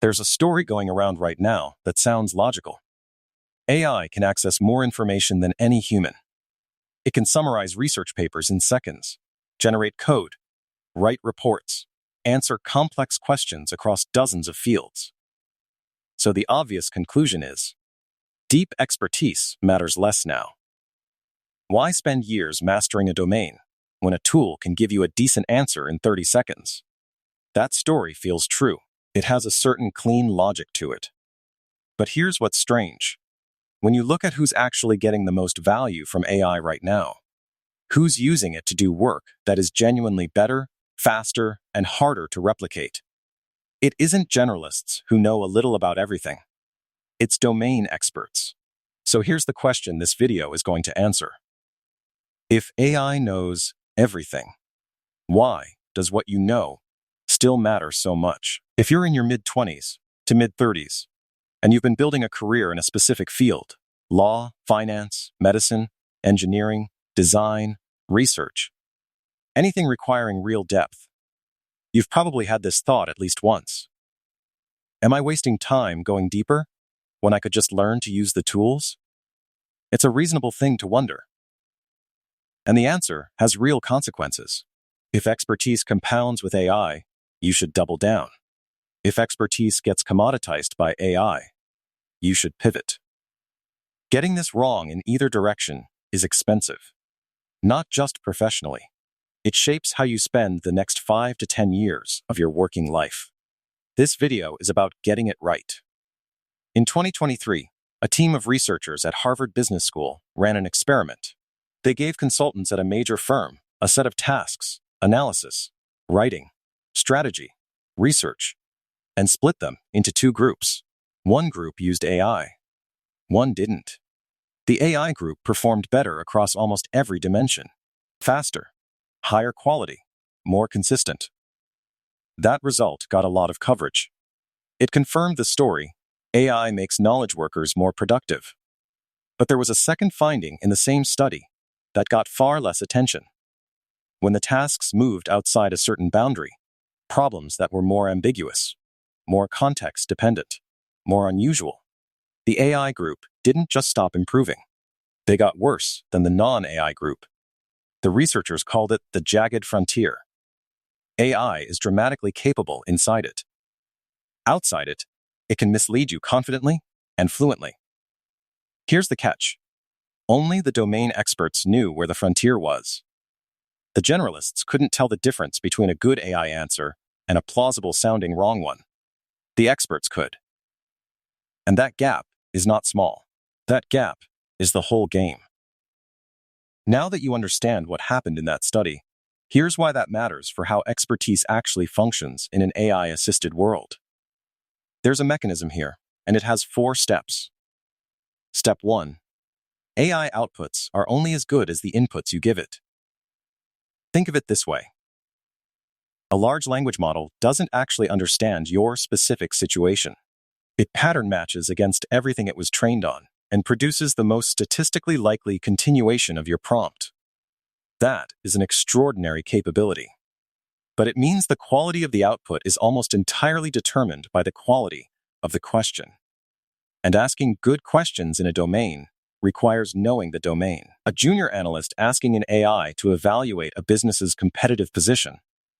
There's a story going around right now that sounds logical. AI can access more information than any human. It can summarize research papers in seconds, generate code, write reports, answer complex questions across dozens of fields. So the obvious conclusion is, deep expertise matters less now. Why spend years mastering a domain when a tool can give you a decent answer in 30 seconds? That story feels true. It has a certain clean logic to it. But here's what's strange. When you look at who's actually getting the most value from AI right now, who's using it to do work that is genuinely better, faster, and harder to replicate, it isn't generalists who know a little about everything. It's domain experts. So here's the question this video is going to answer. If AI knows everything, why does what you know still matter so much? If you're in your mid-20s to mid-30s, and you've been building a career in a specific field, law, finance, medicine, engineering, design, research, anything requiring real depth, you've probably had this thought at least once. Am I wasting time going deeper when I could just learn to use the tools? It's a reasonable thing to wonder. And the answer has real consequences. If expertise compounds with AI, you should double down. If expertise gets commoditized by AI, you should pivot. Getting this wrong in either direction is expensive. Not just professionally. It shapes how you spend the next 5 to 10 years of your working life. This video is about getting it right. In 2023, a team of researchers at Harvard Business School ran an experiment. They gave consultants at a major firm a set of tasks, analysis, writing, strategy, research, and split them into two groups. One group used AI. One didn't. The AI group performed better across almost every dimension. Faster, higher quality, more consistent. That result got a lot of coverage. It confirmed the story: AI makes knowledge workers more productive. But there was a second finding in the same study that got far less attention. When the tasks moved outside a certain boundary, problems that were more ambiguous, more context-dependent, more unusual, the AI group didn't just stop improving. They got worse than the non-AI group. The researchers called it the jagged frontier. AI is dramatically capable inside it. Outside it, it can mislead you confidently and fluently. Here's the catch. Only the domain experts knew where the frontier was. The generalists couldn't tell the difference between a good AI answer and a plausible-sounding wrong one. The experts could. And that gap is not small. That gap is the whole game. Now that you understand what happened in that study, here's why that matters for how expertise actually functions in an AI-assisted world. There's a mechanism here, and it has 4 steps. Step 1. AI outputs are only as good as the inputs you give it. Think of it this way. A large language model doesn't actually understand your specific situation. It pattern matches against everything it was trained on and produces the most statistically likely continuation of your prompt. That is an extraordinary capability. But it means the quality of the output is almost entirely determined by the quality of the question. And asking good questions in a domain requires knowing the domain. A junior analyst asking an AI to evaluate a business's competitive position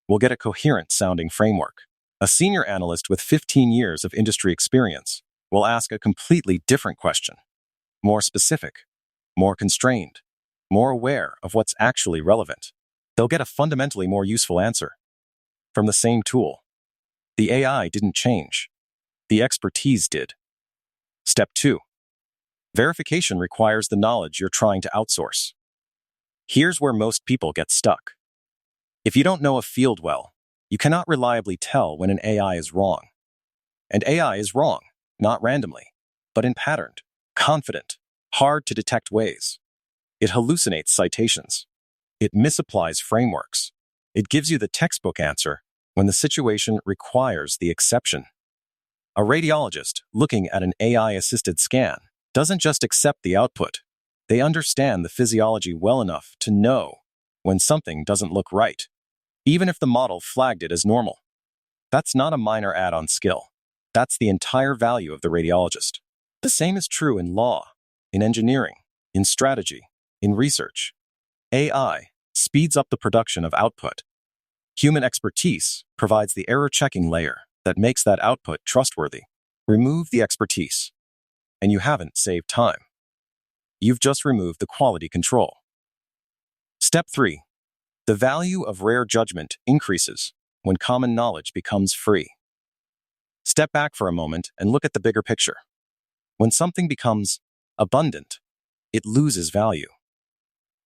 will get a coherent-sounding framework. A senior analyst with 15 years of industry experience will ask a completely different question, more specific, more constrained, more aware of what's actually relevant. They'll get a fundamentally more useful answer from the same tool. The AI didn't change. The expertise did. Step 2. Verification requires the knowledge you're trying to outsource. Here's where most people get stuck. If you don't know a field well, you cannot reliably tell when an AI is wrong. And AI is wrong, not randomly, but in patterned, confident, hard-to-detect ways. It hallucinates citations. It misapplies frameworks. It gives you the textbook answer when the situation requires the exception. A radiologist looking at an AI-assisted scan doesn't just accept the output. They understand the physiology well enough to know when something doesn't look right, even if the model flagged it as normal. That's not a minor add-on skill. That's the entire value of the radiologist. The same is true in law, in engineering, in strategy, in research. AI speeds up the production of output. Human expertise provides the error-checking layer that makes that output trustworthy. Remove the expertise, and you haven't saved time. You've just removed the quality control. Step 3. The value of rare judgment increases when common knowledge becomes free. Step back for a moment and look at the bigger picture. When something becomes abundant, it loses value.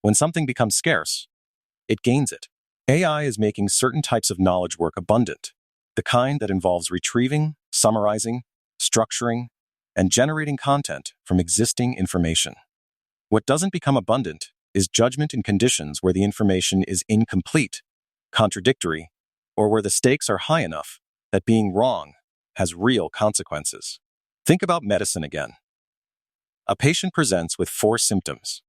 When something becomes scarce, it gains it. AI is making certain types of knowledge work abundant, the kind that involves retrieving, summarizing, structuring, and generating content from existing information. What doesn't become abundant is judgment in conditions where the information is incomplete, contradictory, or where the stakes are high enough that being wrong has real consequences. Think about medicine again. A patient presents with 4 symptoms.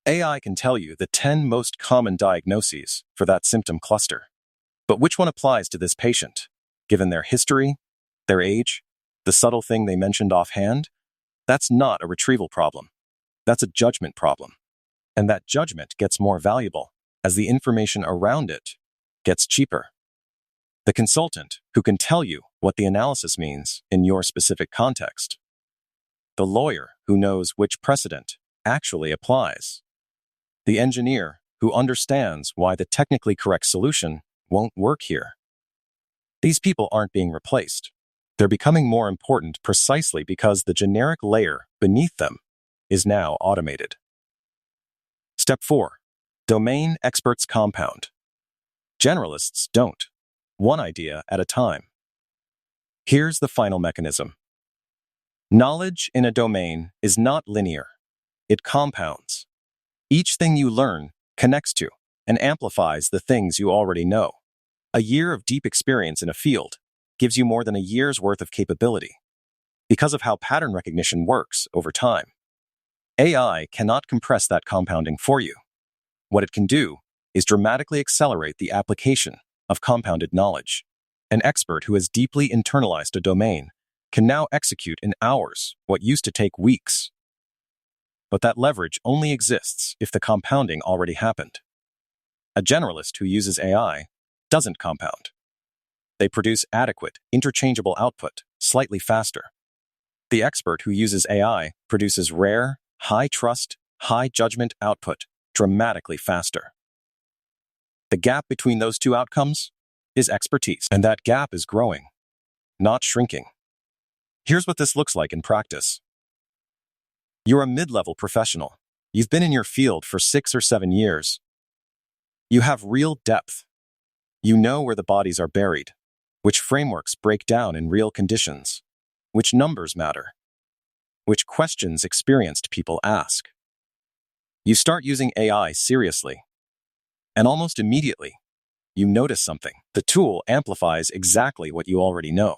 AI can tell you the 10 most common diagnoses for that symptom cluster. But which one applies to this patient, given their history, their age, the subtle thing they mentioned offhand? That's not a retrieval problem. That's a judgment problem. And that judgment gets more valuable as the information around it gets cheaper. The consultant who can tell you what the analysis means in your specific context. The lawyer who knows which precedent actually applies. The engineer who understands why the technically correct solution won't work here. These people aren't being replaced. They're becoming more important precisely because the generic layer beneath them is now automated. Step 4. Domain experts compound. Generalists don't. One idea at a time. Here's the final mechanism. Knowledge in a domain is not linear. It compounds. Each thing you learn connects to and amplifies the things you already know. A year of deep experience in a field gives you more than a year's worth of capability because of how pattern recognition works over time. AI cannot compress that compounding for you. What it can do is dramatically accelerate the application of compounded knowledge. An expert who has deeply internalized a domain can now execute in hours what used to take weeks. But that leverage only exists if the compounding already happened. A generalist who uses AI doesn't compound. They produce adequate, interchangeable output slightly faster. The expert who uses AI produces rare, high-trust, high-judgment output dramatically faster. The gap between those two outcomes is expertise, and that gap is growing, not shrinking. Here's what this looks like in practice. You're a mid-level professional. You've been in your field for 6 or 7 years. You have real depth. You know where the bodies are buried, which frameworks break down in real conditions, which numbers matter, which questions experienced people ask. You start using AI seriously, and almost immediately, you notice something. The tool amplifies exactly what you already know.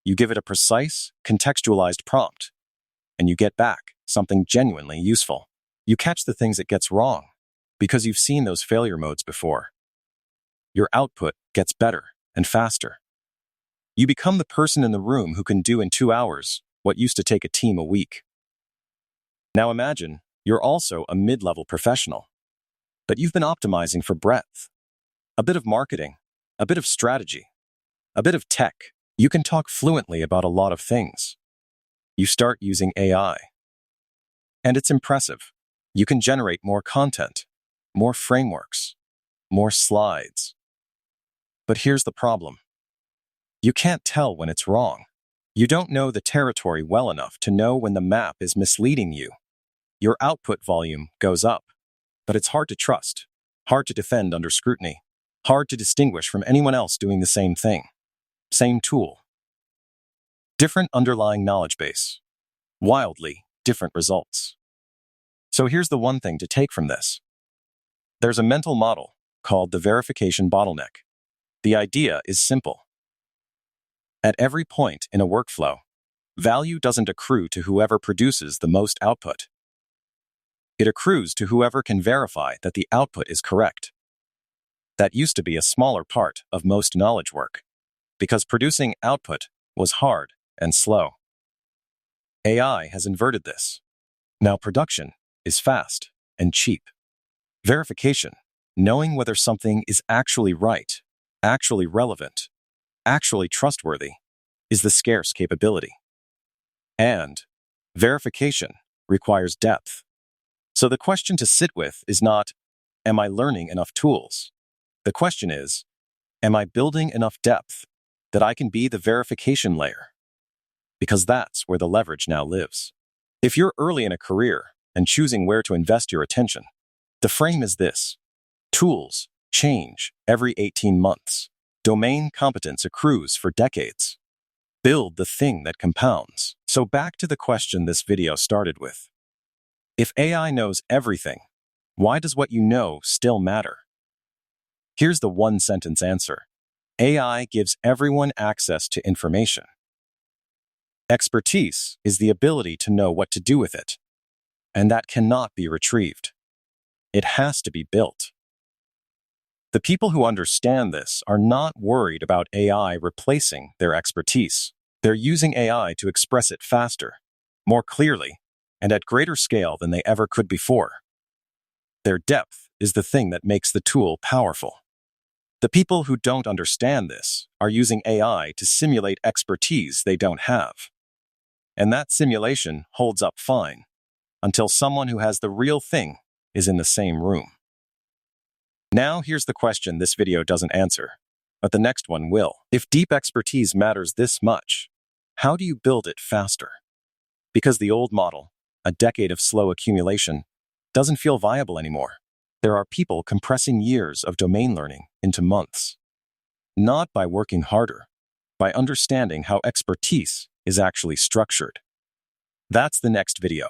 You give it a precise, contextualized prompt, and you get back something genuinely useful. You catch the things it gets wrong, because you've seen those failure modes before. Your output gets better and faster. You become the person in the room who can do in 2 hours what used to take a team a week. Now imagine you're also a mid-level professional, but you've been optimizing for breadth. A bit of marketing, a bit of strategy, a bit of tech. You can talk fluently about a lot of things. You start using AI. And it's impressive. You can generate more content, more frameworks, more slides. But here's the problem. You can't tell when it's wrong. You don't know the territory well enough to know when the map is misleading you. Your output volume goes up, but it's hard to trust, hard to defend under scrutiny, hard to distinguish from anyone else doing the same thing. Same tool. Different underlying knowledge base. Wildly different results. So here's the one thing to take from this. There's a mental model called the verification bottleneck. The idea is simple. At every point in a workflow, value doesn't accrue to whoever produces the most output. It accrues to whoever can verify that the output is correct. That used to be a smaller part of most knowledge work, because producing output was hard and slow. AI has inverted this. Now production is fast and cheap. Verification, knowing whether something is actually right, actually relevant, actually trustworthy, is the scarce capability. And verification requires depth. So the question to sit with is not, am I learning enough tools? The question is, am I building enough depth that I can be the verification layer? Because that's where the leverage now lives. If you're early in a career and choosing where to invest your attention, the frame is this: tools change every 18 months. Domain competence accrues for decades. Build the thing that compounds. So back to the question this video started with. If AI knows everything, why does what you know still matter? Here's the one-sentence answer. AI gives everyone access to information. Expertise is the ability to know what to do with it, and that cannot be retrieved. It has to be built. The people who understand this are not worried about AI replacing their expertise. They're using AI to express it faster, more clearly, and at greater scale than they ever could before. Their depth is the thing that makes the tool powerful. The people who don't understand this are using AI to simulate expertise they don't have. And that simulation holds up fine until someone who has the real thing is in the same room. Now here's the question this video doesn't answer, but the next one will. If deep expertise matters this much, how do you build it faster? Because the old model, a decade of slow accumulation, doesn't feel viable anymore. There are people compressing years of domain learning into months. Not by working harder, by understanding how expertise is actually structured. That's the next video.